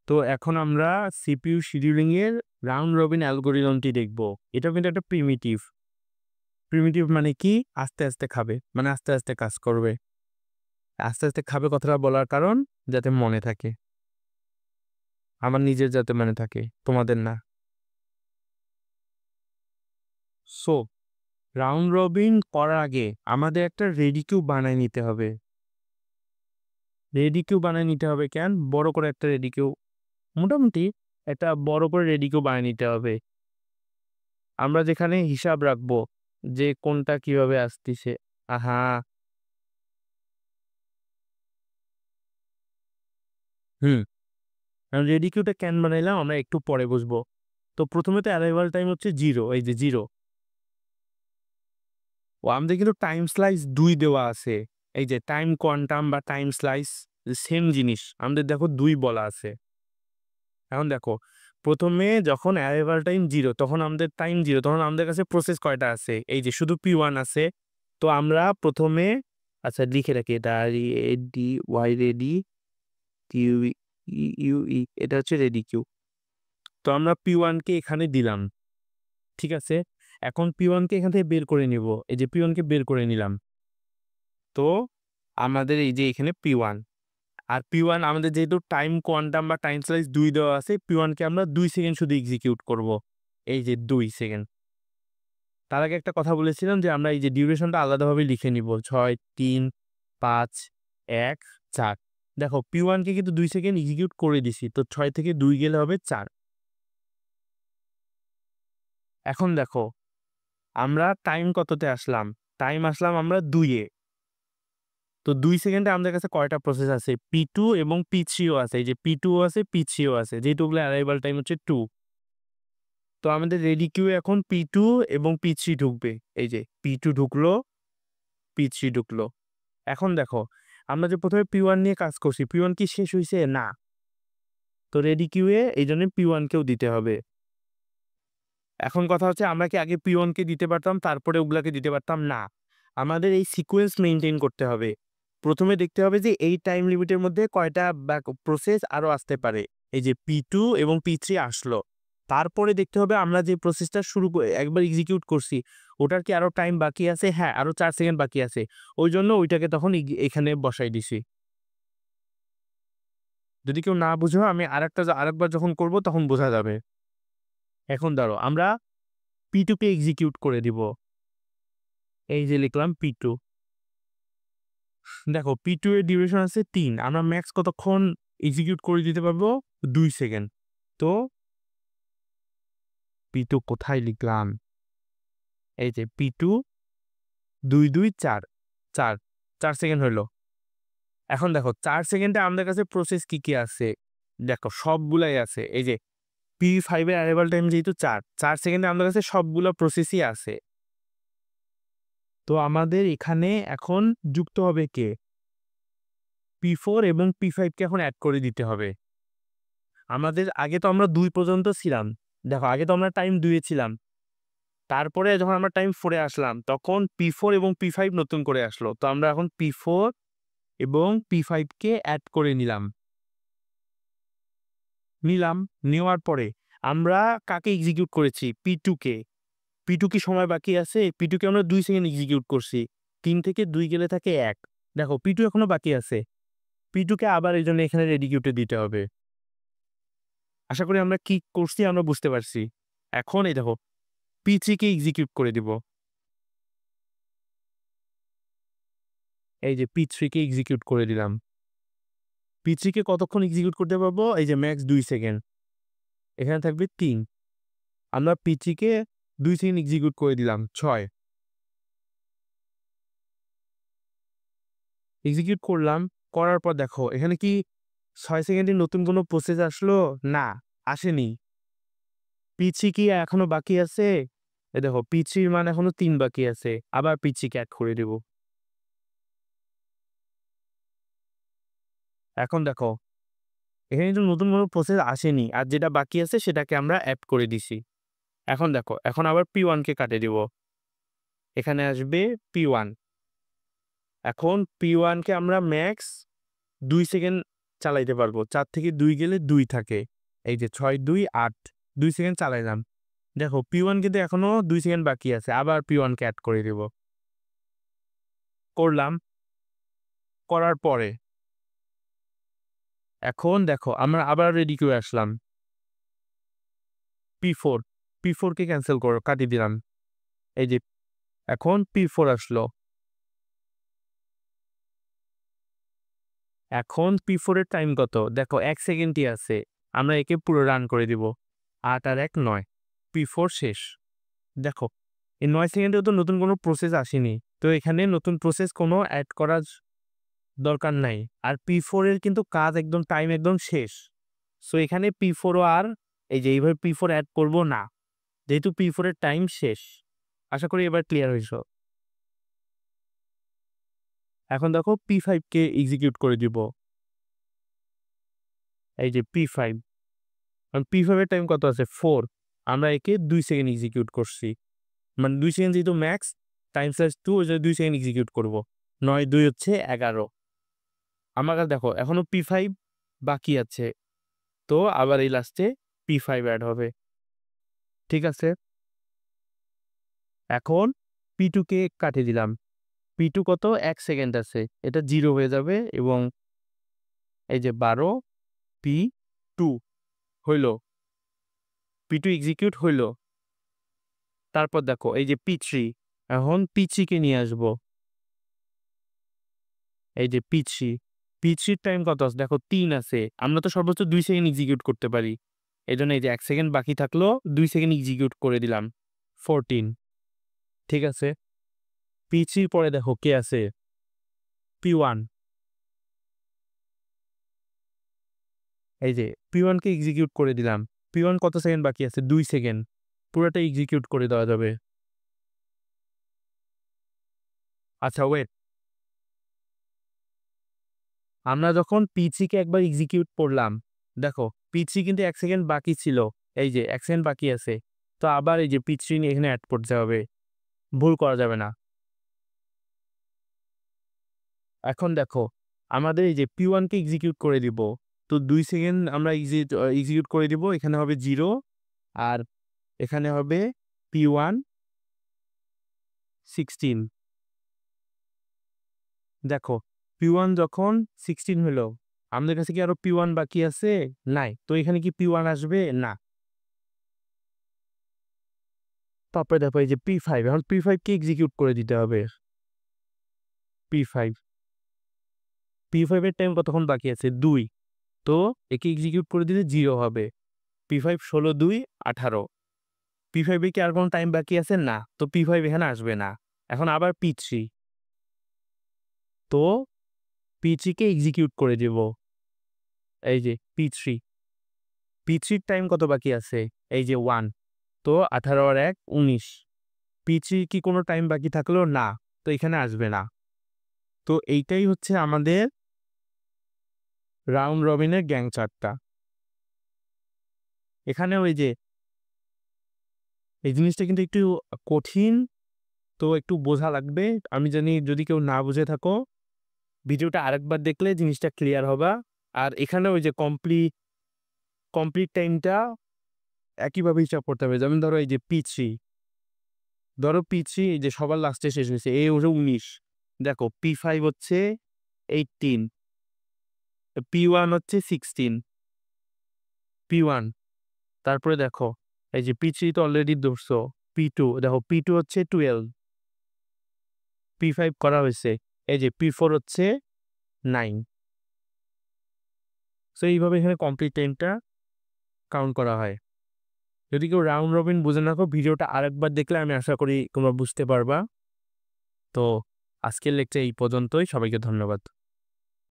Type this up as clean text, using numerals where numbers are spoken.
তো এখন আমরা সিপিইউ শিডিউলিং এর রাউন্ড রবিন অ্যালগরিদমটি দেখব। এটা কিন্তু একটা প্রিমিটিভ মানে কি? আস্তে আস্তে খাবে, মানে আস্তে আস্তে কাজ করবে। আস্তে আস্তে খাবে কথাটা বলার কারণ যাতে মনে থাকে, আমার নিজের যাতে মনে থাকে, তোমাদের না। সো রাউন্ড রবিন করার আগে আমাদের একটা রেডি কিউ বানায় নিতে হবে। কেন? বড় করে একটা রেডি কিউ, মোটামুটি একটা বড় করে রেডি কিউ বানিয়ে নিতে হবে। আমরা যেখানে হিসাব রাখবো যে কোনটা কিভাবে আসতেছে। আহা, হুম, রেডি কিউটা কেন বানাইলাম আমরা একটু পরে বুঝবো। তো প্রথমে তো অ্যারাইভাল টাইম হচ্ছে 0, এই যে 0। ও আমাদের কিন্তু টাইম স্লাইস 2 দেওয়া আছে। এই যে টাইম কোয়ান্টাম বা টাইম স্লাইস সেম জিনিস, আমাদের দেখো 2 বলা আছে। এখন দেখো, প্রথমে যখন অ্যারাইভাল টাইম 0 তখন আমাদের টাইম 0, তখন আমাদের কাছে প্রসেস কয়টা আছে? এই যে শুধু P1 আছে। তো আমরা প্রথমে, আচ্ছা লিখে রাখি, এটা ready Y ready Q UE, এটা হচ্ছে রেডি কিউ। তো আমরা P1 কে এখানে দিলাম, ঠিক আছে। এখন P1 কে এখান থেকে বের করে নিব, এই যে P1 কে বের করে নিলাম। তো আমাদের এই যে এখানে P1, আর P1 আমাদের যেহেতু টাইম কোয়ান্টাম বা টাইম স্লাইস 2 দেওয়া আছে, P1 কে আমরা 2 সেকেন্ড শুধু এক্সিকিউট করব। এই যে 2 সেকেন্ড। তার আগে একটা কথা বলেছিলাম যে আমরা এই যে ডিউরেশনটা আলাদাভাবে লিখে নিব, 6 3 5 1 4। দেখো P1 কে কিন্তু 2 সেকেন্ড এক্সিকিউট করে দিছি, তো 6 থেকে 2 গেলে হবে 4। এখন দেখো আমরা টাইম কততে আসলাম? টাইম আসলাম আমরা 2 এ। তো 2 সেকেন্ডে আমাদের কাছে কয়টা প্রসেস আছে? P2 এবং P3 ও আছে। এই যে P2 ও আছে, P3 ও আছে, যেহেতু ওগুলো অ্যারাইভাল টাইম হচ্ছে 2। তো আমাদের রেডি কিউ এখন P2 এবং P3 ঢুকবে। এই যে P2 ঢুকলো, P3 ঢুকলো। এখন দেখো, আমরা যে প্রথমে P1 নিয়ে কাজ করছি, P1 কি শেষ হইছে? না। তো রেডি কিউ এ এইজন্য P1 কেও দিতে হবে। এখন কথা হচ্ছে, আমরা কি আগে P1 কে দিতে পারতাম তারপরে ওগুলাকে দিতে পারতাম? না। আমাদের এই সিকোয়েন্স মেইনটেইন করতে হবে। প্রথমে দেখতে হবে যে এই টাইম লিমিটের মধ্যে কয়টা প্রসেস আরো আসতে পারে। এই যে P2 এবং P3 আসলো। তারপরে দেখতে হবে আমরা যে প্রসেসটা একবার এক্সিকিউট করছি, ওটার কি আরো টাইম বাকি আছে? হ্যাঁ, আরো 4 সেকেন্ড বাকি আছে। ওইজন্য ওইটাকে তখন এখানে বসাই দিছি। যদি কেউ না বুঝো, আমি আরেকবার যখন করব তখন বোঝা যাবে। এখন ধরো আমরা P2 কে এক্সিকিউট করে দিব। এই যে লিখলাম P2। দেখো P2 এর ডিউরেশন আছে 3, আমরা ম্যাক্স কতক্ষণ এক্সিকিউট করে দিতে পারবো? 2 সেকেন্ড। তো P2 কোথায় লিখলাম? এই যে P2 2 2 4 4 4 সেকেন্ড হইলো। এখন দেখো 4 সেকেন্ডে আমাদের কাছে প্রসেস কি কি আছে? দেখো সবগুলাই আছে। এই যে P5 এর অ্যারাইভাল টাইম যেহেতু 4 সেকেন্ডে আমাদের কাছে সবগুলো প্রসেসই আছে। তো আমাদের এখানে এখন যুক্ত হবে কে? P4 এবং P5 কে এখন অ্যাড করে দিতে হবে। আমাদের আগে তো আমরা 2 পর্যন্ত ছিলাম। দেখো আগে তো আমরা টাইম 2 এ ছিলাম। তারপরে যখন আমরা টাইম 4 এ আসলাম, তখন P4 এবং P5 নতুন করে আসলো। তো আমরা এখন P4 এবং P5 কে অ্যাড করে নিলাম। নেওয়ার পরে আমরা কাকে এক্সিকিউট করেছি? P2 কে। P2 কি সময় বাকি আছে? P2 কে আমরা 2 সেকেন্ড এক্সিকিউট করছি। 3 থেকে 2 গেলে থাকে 1। দেখো P2 এখনো বাকি আছে। P2 কে আবার এইজন্য এখানে রেডি কিউতে দিতে হবে। আশা করি আমরা কি করছি আমরা বুঝতে পারছি। এখন এই দেখো P3 কে এক্সিকিউট করে দিব। এই যে P3 কে এক্সিকিউট করে দিলাম। P3 কে কতক্ষণ এক্সিকিউট করতে পারবো? এই যে ম্যাক্স 2 সেকেন্ড। এখানে থাকবে 3। আমরা P3 কে 2 সেকেন্ড এক্সিকিউট করে দিলাম, 6। এক্সিকিউট করলাম। করার পর দেখো এখানে কি 6 সেকেন্ডে নতুন কোনো প্রসেস আসলো? না, আসেনি। P3 কি এখনো বাকি আছে? এই দেখো P3 এর মান এখনো 3 বাকি আছে। আবার P3 কে এড করে দেব। এখন দেখো এখানে কিন্তু নতুন কোনো প্রসেস আসেনি। আর যেটা বাকি আছে সেটাকে আমরা এড করে দিছি। এখন দেখো, এখন আবার P1 কে কাটে দিব। এখানে আসবে P1। এখন P1 কে আমরা ম্যাক্স 2 সেকেন্ড চালাইতে পারবো। 4 থেকে 2 গেলে 2 থাকে। এই যে 6 2 8 2 সেকেন্ড চালাইলাম। দেখো P1 কিন্তু এখনো 2 সেকেন্ড বাকি আছে। আবার P1 কে অ্যাড করে দিব। করলাম। করার পরে এখন দেখো আমরা আবার রেডি করে আসলাম। P4 P4 কে ক্যান্সেল করো, কাটিয়ে দিলাম। এই যে এখন P4 আসলো। এখন P4 এর টাইম কত? দেখো 1 সেকেন্ডই আছে। আমরা একে পুরো রান করে দিব। 8 আর 1 9। P4 শেষ। দেখো এই 9 সেকেন্ডেও তো নতুন কোনো প্রসেস আসেনি। তো এখানে নতুন প্রসেস কোনো অ্যাড করার দরকার নাই। আর P4 এর কিন্তু কাজ একদম টাইম একদম শেষ। সো এখানে P4 ও আর এই যে এইভাবে P4 অ্যাড করব না। যেহেতু P4 এর টাইম শেষ। আশা করি এবার ক্লিয়ার হইছো। এখন দেখো P5 কে এক্সিকিউট করে দিব। এই যে P5 কারণ P5 এর টাইম কত আছে? 4। আমরা একে 2 সেকেন্ড এক্সিকিউট করছি। মানে 2 সেকেন্ড যেহেতু ম্যাক্স, টাইম স্ল্যাশ 2 ওই জন্য 2 সেকেন্ড এক্সিকিউট করব। 9 2 হচ্ছে 11। আমার কাছে দেখো এখনো P5 বাকি আছে। তো আবার এই লাস্টে P5 অ্যাড হবে। ঠিক আছে? এখন P2 কে কাটিয়ে দিলাম। P2 কত? 1 সেকেন্ড আছে। এটা 0 হয়ে যাবে এবং এই যে 12 P2 হইল। P2 এক্সিকিউট হইল। তারপর দেখো এই যে P3 এখন P3 কে নিয়ে আসব। এই যে P3 P3 এর টাইম কত আছে? দেখো 3 আছে। আমরা তো সর্বোচ্চ 2 সেকেন্ড এক্সিকিউট করতে পারি। এজন্য এই যে 1 সেকেন্ড বাকি থাকলো, 2 সেকেন্ড এক্সিকিউট করে দিলাম। 14। ঠিক আছে? P3 পরে দেখো কে আছে? P1। এই যে P1 কে এক্সিকিউট করে দিলাম। P1 কত সেকেন্ড বাকি আছে? 2 সেকেন্ড। পুরোটা এক্সিকিউট করে দেওয়া যাবে। আচ্ছা ওয়েট। আমরা যখন P3 কে একবার এক্সিকিউট করলাম, দেখো P3 কিন্তু 1 সেকেন্ড বাকি ছিল। এই যে 1 সেকেন্ড বাকি আছে। তো আবার এই যে P3 নিয়ে এখানে এড করতে হবে। ভুল করা যাবে না। এখন দেখো আমাদের এই যে P1 কে এক্সিকিউট করে দিব। তো 2 সেকেন্ড আমরা এক্সিকিউট করে দিব। এখানে হবে 0 আর এখানে হবে P1 16। দেখো P1 যখন 16 হলো, আমাদের কাছে কি আরো P1 বাকি আছে? নাই। তো এখানে কি P1 আসবে? না। তারপরে দেখো এই যে P5 এখন P5 কে এক্সিকিউট করে দিতে হবে। P5 P5 এর টাইম কতক্ষণ বাকি আছে? 2। তো একে এক্সিকিউট করে দিলে 0 হবে। P5 16 2 18। P5 এ কি আর কোনো টাইম বাকি আছে? না। তো P5 এখানে আসবে না। এখন আবার P3। তো P3 কে এক্সিকিউট করে দেব। এই যে P3 P3 এর টাইম কত বাকি আছে? এই যে 1। তো 18 আর 1 19। P3 কি কোনো টাইম বাকি থাকলো? না। তো এখানে আসবে না। তো এইটাই হচ্ছে আমাদের রাউন্ড রবিনের গ্যাং চার্টটা। এখানেও এই যে এই জিনিসটা কিন্তু একটু কঠিন, তো একটু বোঝা লাগবে। আমি জানি যদি কেউ না বুঝে থাকো, ভিডিওটা আরেকবার দেখলে জিনিসটা ক্লিয়ার হবে। আর এখানে ওই যে কমপ্লিট টাইমটা একইভাবে হিসাব করতে হবে। যেমন ধরো এই যে P3, ধরো P3 এই যে সবার লাস্টে শেষ হয়েছে, এ হচ্ছে 19। দেখো P5 হচ্ছে 18, P1 হচ্ছে 16, P1। তারপরে দেখো এই যে P3 তো অলরেডি ধরছো, P2 দেখো P2 হচ্ছে 12, P5 করা হয়েছে, এই যে P4 হচ্ছে 9। সো এইভাবে এখানে কমপ্লিট টাইমটা কাউন্ট করা হয়। যদি কেউ রাউন্ড রবিন বুঝে না থাকো, ভিডিওটা আরেকবার দেখলে আমি আশা করি তোমরা বুঝতে পারবা। তো আজকের লেকচার এই পর্যন্তই। সবাইকে ধন্যবাদ।